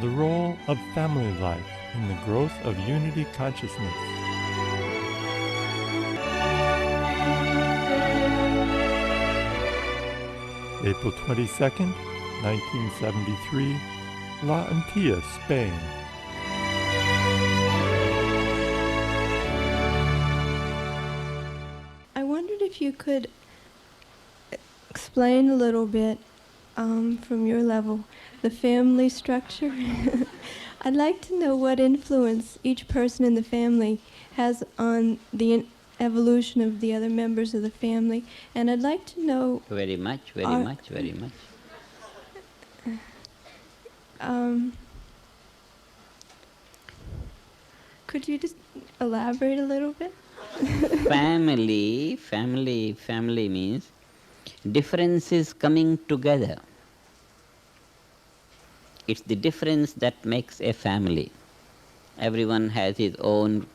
The role of family life in the growth of unity consciousness. April 22nd, 1973, La Antilla, Spain. I wondered if you could explain a little bit from your level the family structure. I'd like to know what influence each person in the family has on the evolution of the other members of the family, and I'd like to know... Very much. Could you just elaborate a little bit? Family means differences coming together. It's the difference that makes a family. Everyone has his own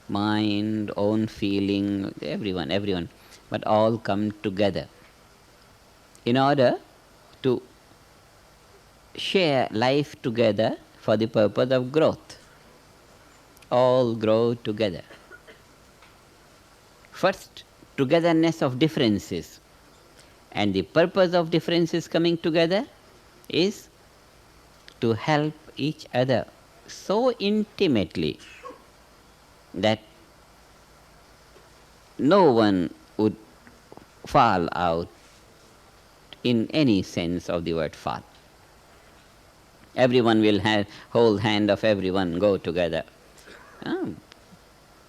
mind, own feeling, everyone, but all come together in order to share life together for the purpose of growth. All grow together. First, togetherness of differences. And the purpose of differences coming together is to help each other so intimately that no one would fall out in any sense of the word fall. Everyone will hold hand of everyone, go together,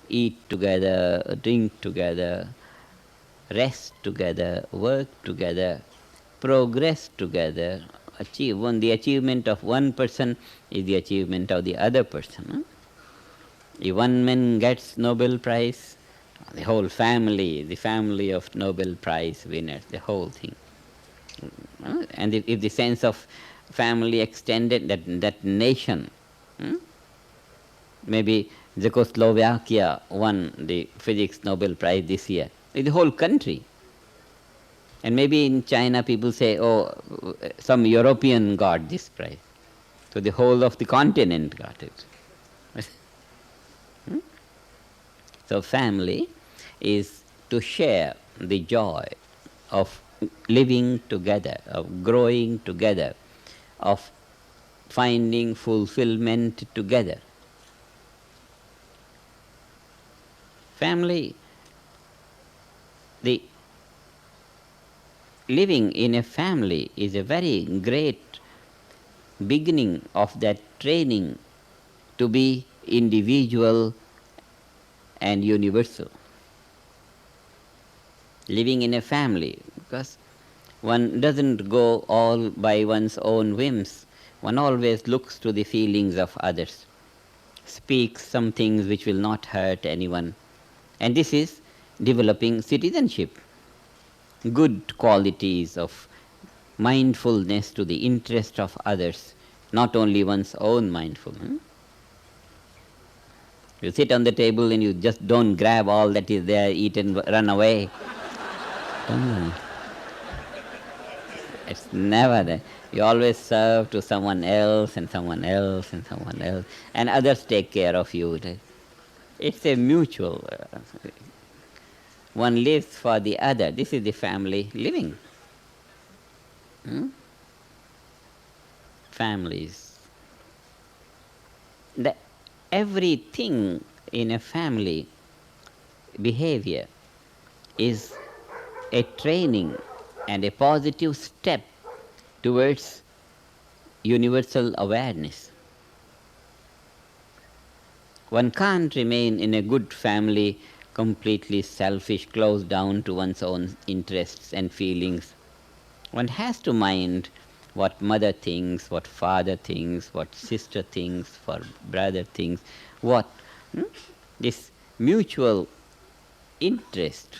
eat together, drink together, rest together, work together, progress together. The achievement of one person is the achievement of the other person. If one man gets Nobel Prize, the whole family, the family of Nobel Prize winners, the whole thing. And if the sense of family extended, that nation, maybe Czechoslovakia won the physics Nobel Prize this year, the whole country. And maybe in China people say, oh, some European got this prize. So the whole of the continent got it. So family is to share the joy of living together, of growing together, of finding fulfillment together. Family, the living in a family is a very great beginning of that training to be individual and universal. Living in a family, because one doesn't go all by one's own whims. One always looks to the feelings of others, speaks some things which will not hurt anyone. And this is developing citizenship. Good qualities of mindfulness to the interest of others, not only one's own mindfulness. You sit on the table and you just don't grab all that is there, eat and run away. It's never there. You always serve to someone else and someone else and someone else, and others take care of you. It's a mutual. One lives for the other. This is the family living. Families. Everything in a family behavior is a training and a positive step towards universal awareness. One can't remain in a good family completely selfish, closed down to one's own interests and feelings. One has to mind what mother thinks, what father thinks, what sister thinks, what brother thinks, this mutual interest.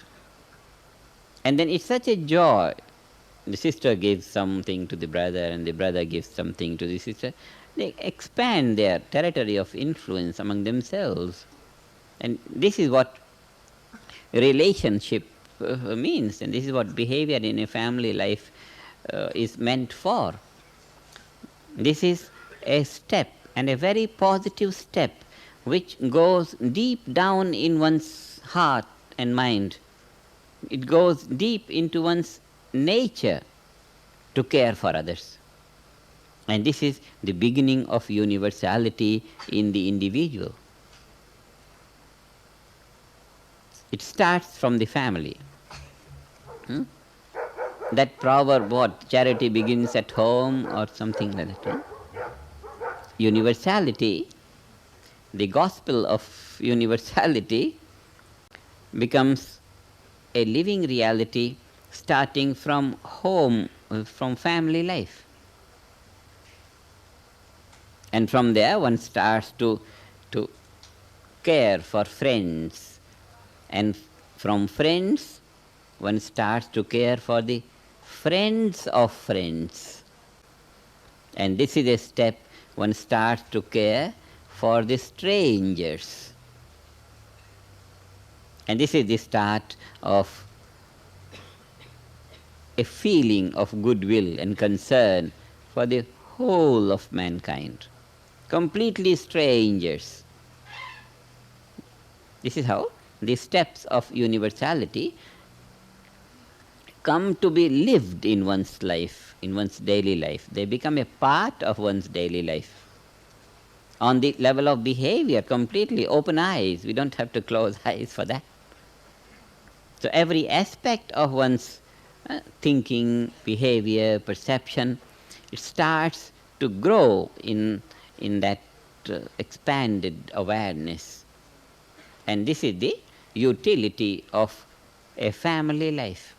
And then it's such a joy. The sister gives something to the brother and the brother gives something to the sister. They expand their territory of influence among themselves. And this is what relationship means, and this is what behavior in a family life is meant for. This is a step, and a very positive step, which goes deep down in one's heart and mind. It goes deep into one's nature to care for others. And this is the beginning of universality in the individual. It starts from the family. That proverb, what? Charity begins at home, or something like that. Universality, the gospel of universality, becomes a living reality starting from home, from family life. And from there one starts to care for friends. And from friends one starts to care for the friends of friends. And this is a step one starts to care for the strangers. And this is the start of a feeling of goodwill and concern for the whole of mankind. Completely strangers. This is how the steps of universality come to be lived in one's life, in one's daily life. They become a part of one's daily life. On the level of behavior, completely open eyes. We don't have to close eyes for that. So every aspect of one's thinking, behavior, perception, it starts to grow in that expanded awareness. And this is the utility of a family life,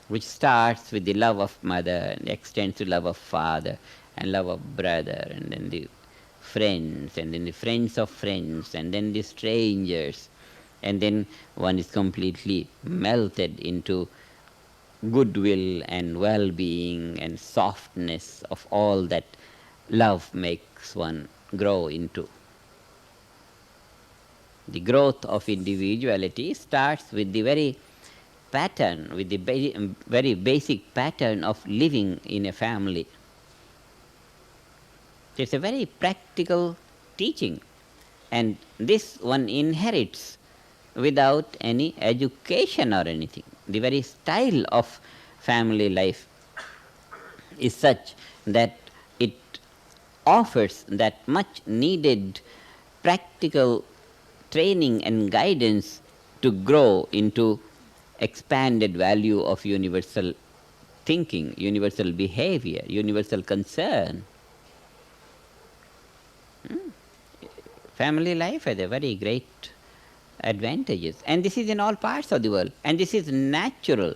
which starts with the love of mother and extends to love of father and love of brother, and then the friends, and then the friends of friends, and then the strangers. And then one is completely melted into goodwill and well-being and softness of all that love makes one grow into. The growth of individuality starts with the very pattern, with the very basic pattern of living in a family. It's a very practical teaching, and this one inherits without any education or anything. The very style of family life is such that it offers that much needed practical training and guidance to grow into expanded value of universal thinking, universal behavior, universal concern. Family life has a very great advantages, and this is in all parts of the world, and this is natural.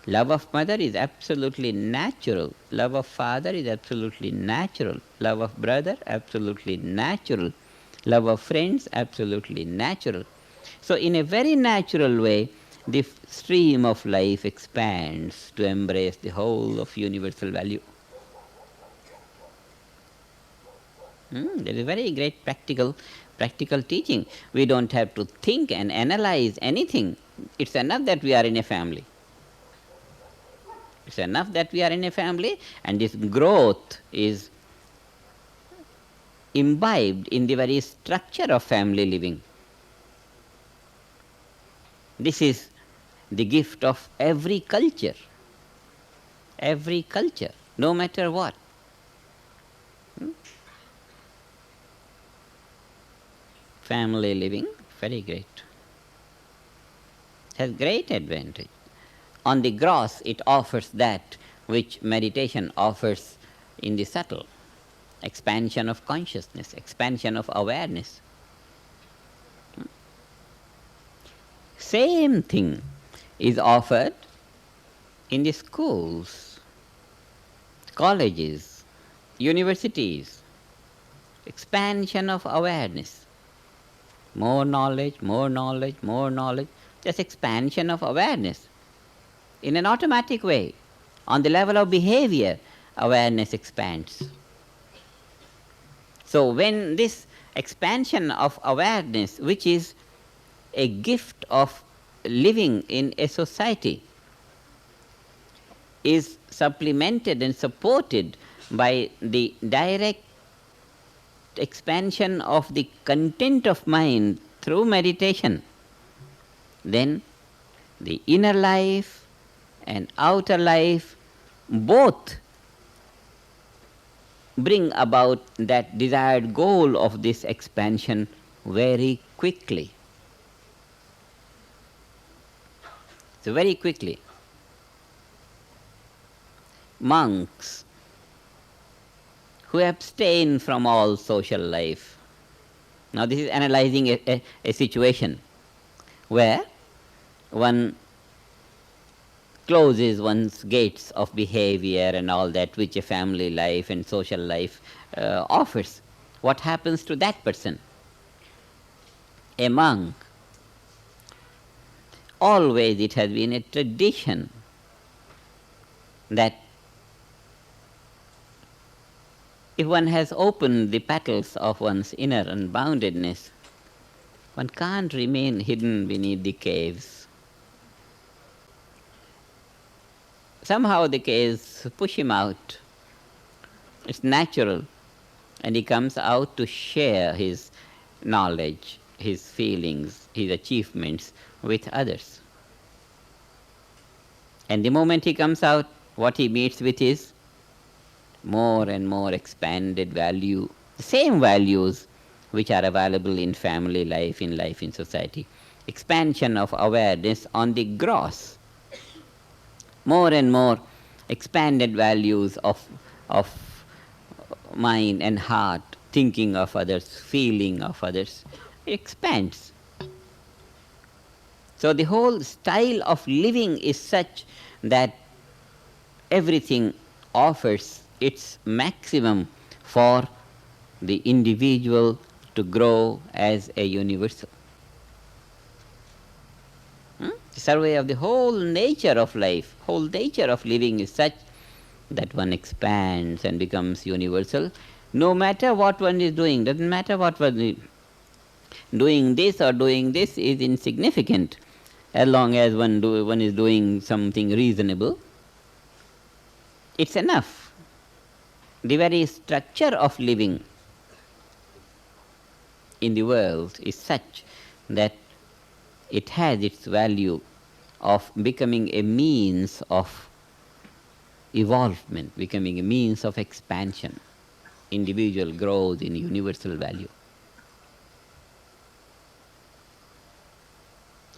Love of mother is absolutely natural. Love of father is absolutely natural. Love of brother, absolutely natural. Love of friends, absolutely natural. So in a very natural way, the stream of life expands to embrace the whole of universal value. There is a very great practical teaching. We don't have to think and analyze anything. It's enough that we are in a family. It's enough that we are in a family, and this growth is imbibed in the very structure of family living. This is the gift of every culture, no matter what. Family living, very great. It has great advantage. On the gross, it offers that which meditation offers in the subtle. Expansion of consciousness, expansion of awareness. Same thing is offered in the schools, colleges, universities. Expansion of awareness. More knowledge, more knowledge, more knowledge. Just expansion of awareness. In an automatic way, on the level of behavior, awareness expands. So when this expansion of awareness, which is a gift of living in a society, is supplemented and supported by the direct expansion of the content of mind through meditation, then the inner life and outer life both bring about that desired goal of this expansion very quickly. So very quickly. Monks who abstain from all social life. Now this is analyzing a situation where one closes one's gates of behavior and all that which a family life and social life offers. What happens to that person? A monk, always it has been a tradition that if one has opened the petals of one's inner unboundedness, one can't remain hidden beneath the caves. Somehow the caves push him out. It's natural. And he comes out to share his knowledge, his feelings, his achievements with others. And the moment he comes out, what he meets with is more and more expanded value, the same values which are available in family life in society. Expansion of awareness on the gross. More and more expanded values of mind and heart, thinking of others, feeling of others, expands. So the whole style of living is such that everything offers its maximum for the individual to grow as a universal. The survey of the whole nature of life, whole nature of living is such that one expands and becomes universal, no matter what one is doing. Doesn't matter what one is doing. This or doing this is insignificant, as long as one is doing something reasonable. It's enough. The very structure of living in the world is such that it has its value of becoming a means of evolvement, becoming a means of expansion, individual growth in universal value.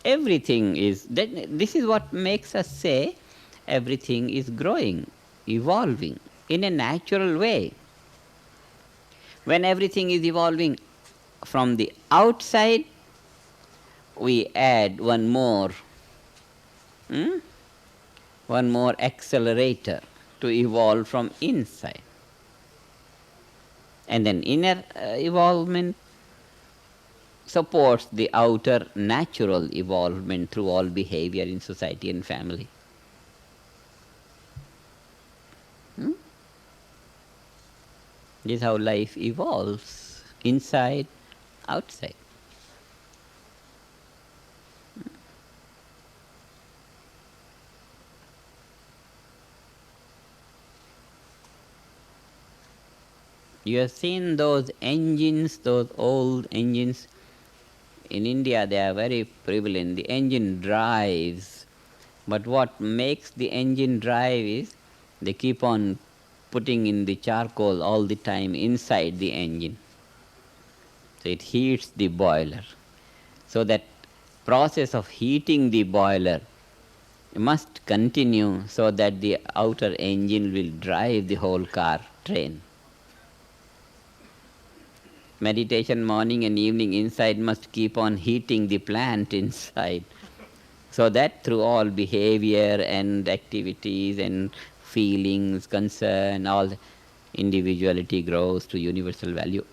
Everything is, this is what makes us say everything is growing, evolving in a natural way. When everything is evolving from the outside, we add one more accelerator to evolve from inside. And then inner evolvement supports the outer natural evolvement through all behavior in society and family. This is how life evolves, inside, outside. You have seen those engines, those old engines. In India they are very prevalent. The engine drives, but what makes the engine drive is they keep on putting in the charcoal all the time inside the engine. So it heats the boiler. So that process of heating the boiler must continue so that the outer engine will drive the whole car train. Meditation morning and evening inside must keep on heating the plant inside, so that through all behavior and activities and feelings, concern, all individuality grows to universal value.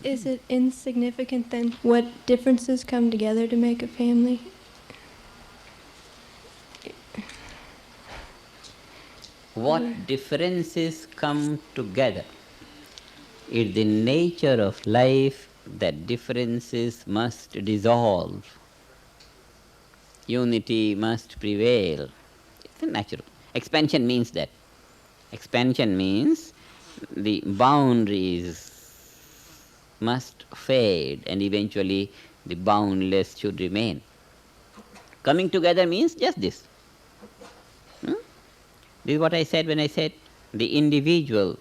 Is it insignificant then what differences come together to make a family? What differences come together? It's the nature of life that differences must dissolve. Unity must prevail. It's natural. Expansion means that. Expansion means the boundaries must fade and eventually the boundless should remain. Coming together means just this. This is what I said when I said the individual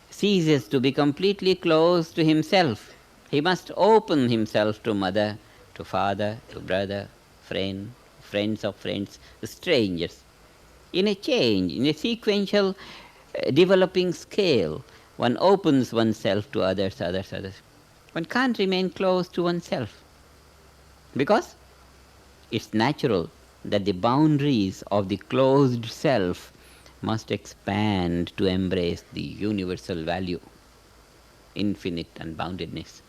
ceases to be completely closed to himself. He must open himself to mother, to father, to brother, friend, friends of friends, strangers. In a change, in a sequential developing scale, one opens oneself to others. One can't remain close to oneself because it's natural that the boundaries of the closed self must expand to embrace the universal value, infinite unboundedness.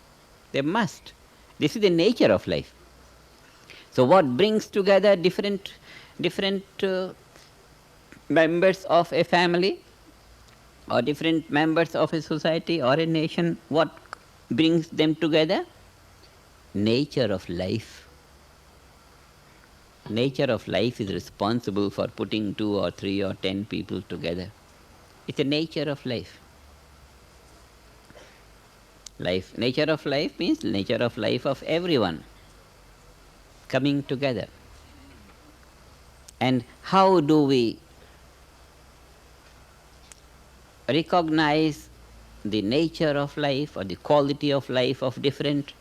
They must. This is the nature of life. So what brings together different members of a family or different members of a society or a nation? What brings them together? Nature of life. Nature of life is responsible for putting 2 or 3 or 10 people together. It's the nature of life. Nature of life means nature of life of everyone coming together. And how do we recognize the nature of life or the quality of life of different?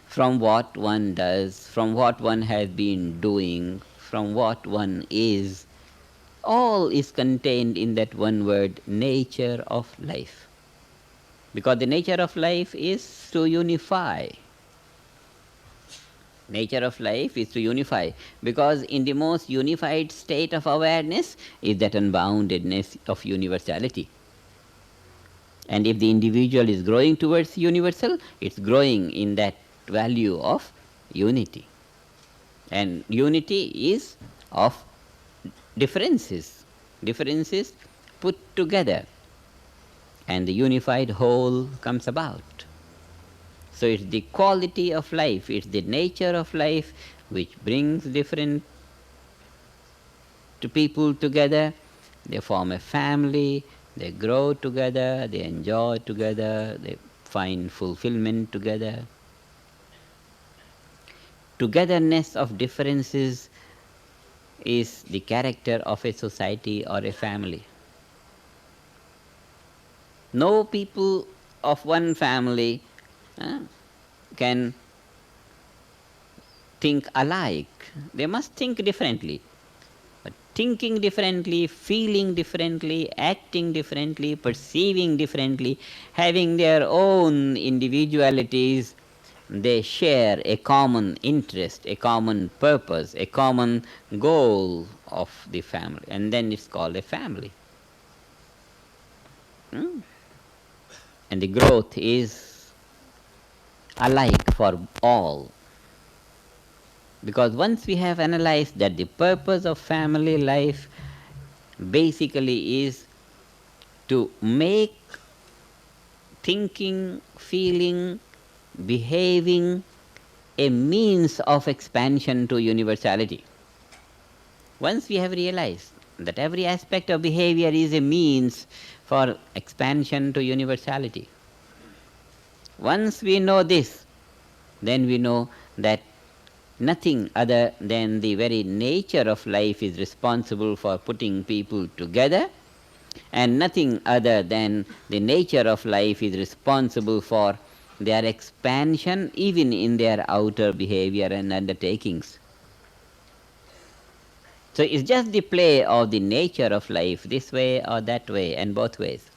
From what one does, from what one has been doing, from what one is, all is contained in that one word, nature of life. Because the nature of life is to unify. Nature of life is to unify, because in the most unified state of awareness is that unboundedness of universality. And if the individual is growing towards universal, it's growing in that value of unity. And unity is of differences put together, and the unified whole comes about. So it's the quality of life, it's the nature of life which brings different people together. They form a family, they grow together, they enjoy together, they find fulfillment together. Togetherness of differences is the character of a society or a family. No people of one family can think alike. They must think differently. But thinking differently, feeling differently, acting differently, perceiving differently, having their own individualities, they share a common interest, a common purpose, a common goal of the family, and then it's called a family. And the growth is alike for all. Because once we have analyzed that the purpose of family life basically is to make thinking, feeling, behaving a means of expansion to universality. Once we have realized that every aspect of behavior is a means for expansion to universality, once we know this, then we know that nothing other than the very nature of life is responsible for putting people together, and nothing other than the nature of life is responsible for their expansion even in their outer behavior and undertakings. So it's just the play of the nature of life, this way or that way, and both ways.